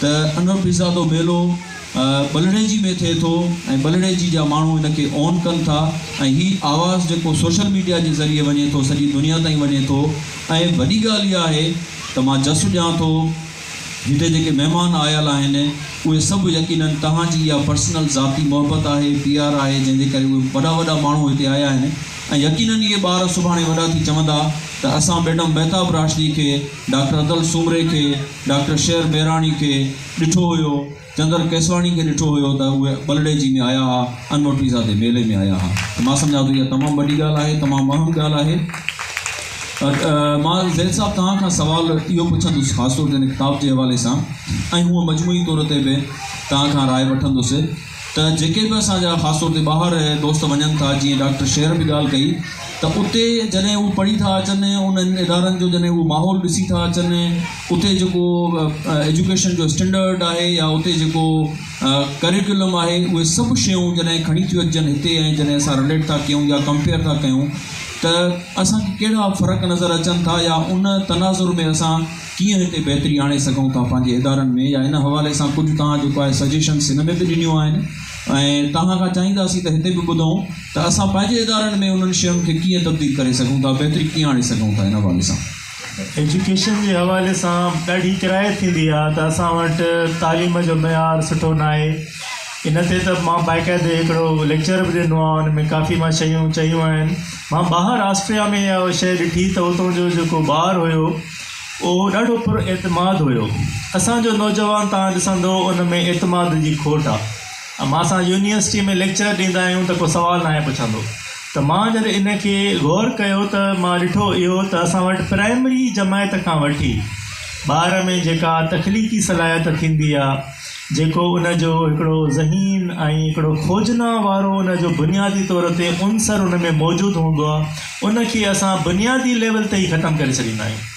त अनवर पीज़ा जो मेलो बलड़ेजी में थिए थो ऐं बलड़ेजी जा माण्हू इनखे ऑन कनि था ऐं हीउ आवाज़ु जेको सोशल मीडिया जे ज़रिए वञे थो सॼी दुनिया ताईं वञे थो। ऐं वॾी ॻाल्हि इहा आहे त मां जस ॾियां थो हिते जेके महिमान आयल आहिनि उहे सभु यकीनन तव्हांजी इहा पर्सनल ज़ाती मोहबत आहे, प्यार आहे, जंहिंजे करे उहे वॾा वॾा माण्हू हिते आया आहिनि। ऐं यकीनन इहे ॿार सुभाणे वॾा थी चवंदा त असां मैडम महताब राशदी खे, डॉक्टर अदल सूमरे खे, डॉक्टर शेर मेहराणी खे ॾिठो हुयो, चंदर केसवाणी खे ॾिठो हुयो त उहे बलड़ेजी में आया हुआ, अनवर पीज़ा जे मेले में आया हुआ। त मां सम्झां थो इहा तमामु वॾी ॻाल्हि आहे, तमामु अहम ॻाल्हि आहे। मां ज़ैल साहब तव्हां खां सुवालु इहो पुछंदुसि ख़ासि तौर ते हिन किताब जे हवाले सां, ऐं हूअं मजमूई तौर ते बि तव्हां खां राय वठंदुसि त जेके बि असांजा ख़ासि तौर ते ॿाहिरि दोस्त वञनि था, जीअं डॉक्टर शेर बि ॻाल्हि कई, त उते जॾहिं उहे पढ़ी था अचनि, उन्हनि इदारनि जो जॾहिं उहे माहौल ॾिसी था अचनि, उते जेको एजुकेशन जो स्टैंडर्ड आहे या उते जेको करिकुलम आहे, उहे सभु शयूं जॾहिं खणी थियूं अचनि हिते, ऐं जॾहिं असां रिलेट था कयूं या कंपेयर था कयूं त असांखे कहिड़ा फ़र्क़ु नज़र अचनि था, या उन तनाज़ुर में असां कीअं हिते बहितरी आणे सघूं था पंहिंजे इदारनि में, या इन हवाले सां कुझु तव्हां जेको आहे सजेशन्स हिन में बि ॾिनियूं आहिनि। ऐं तव्हां खां चाहींदासीं त हिते बि ॿुधूं त असां पंहिंजे इदारनि में उन्हनि शयुनि खे कीअं तब्दील करे सघूं था, बहितरी कीअं आणे सघूं था हिन हवाले सां। एजुकेशन जे हवाले सां ॾाढी किराए थींदी आहे त असां वटि तालीम जो मयार सुठो न आहे। इन ते त मां बाक़ाइदे हिकिड़ो लेक्चर बि ॾिनो आहे, हुन में काफ़ी मां शयूं चयूं आहिनि। मां ॿाहिरि ऑस्ट्रिया में इहा शइ ॾिठी त उतां जो जेको ॿारु हुयो उहो ॾाढो पुरएतमाद हुयो। असांजो नौजवान तव्हां ॾिसंदो उन में एतमाद जी खोट आहे। मां असां यूनिवर्सिटी में लेक्चर ॾींदा आहियूं त को सुवालु न आहे पुछंदो, त मां जॾहिं इन खे गौर कयो त मां ॾिठो इहो त असां वटि प्राइमरी जमायत खां वठी ॿार में जेका तख़लीक़ी सलाहियत थींदी आहे, जेको उनजो हिकिड़ो ज़हीन ऐं हिकिड़ो खोजना वारो उनजो बुनियादी तौर ते उनसर उन में मौजूदु हूंदो आहे, उनखे असां बुनियादी लेवल ते ई ख़तमु करे छॾींदा आहियूं।